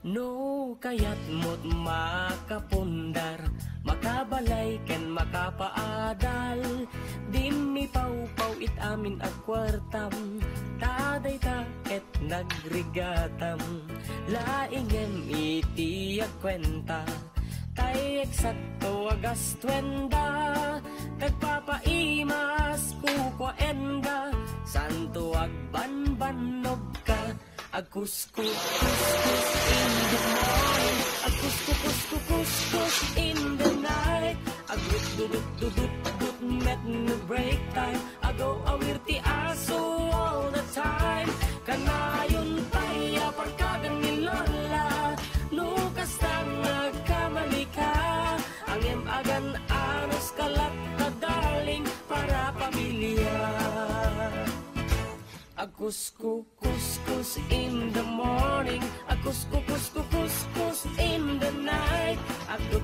No kayat mo't makapundar, makabalay ken makapaadal, di mi pau-pau it amin at kwartam, taday ta ket nagrigatam, laingem iti agkwenta, tay eksakto agas twenda, tagpapaimas kukwaenda, santo agbanbanog ka. Akuskus in the morning, akuskus in the night, agdut met no break time, ago awirti aso all the time, kanayon taya pagkagan ni Lola, nukas na nagkamali ka, ang emagan anos kalat na darling para pamilya. Akuskus in the morning, akuskus in the night, agdut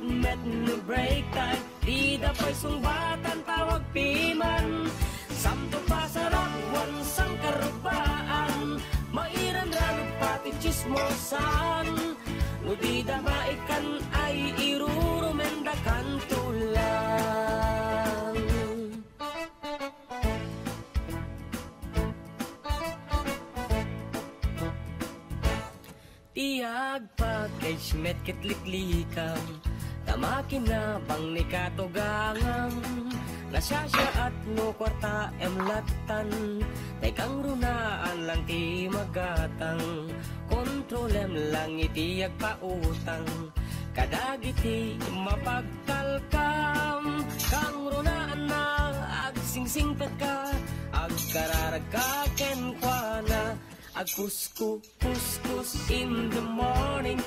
met no break time, di dapay sungbatan tawag piman, samto pasarap wansang karubaan, mairan ranong pati chismosan, no di damaikan ay irurumendakan tulang. Tiyag package met kitliklikam, tamakin na bang ni katugangam, nasyasya at no kwarta emlatan, tekang runaan lang ti magatang, kontrolem lang itiyag pautang, kadagiti mapagkalkam, kang runaan na agsingsingpet ka, agkararag ka kenkwana. Akuskus in the morning,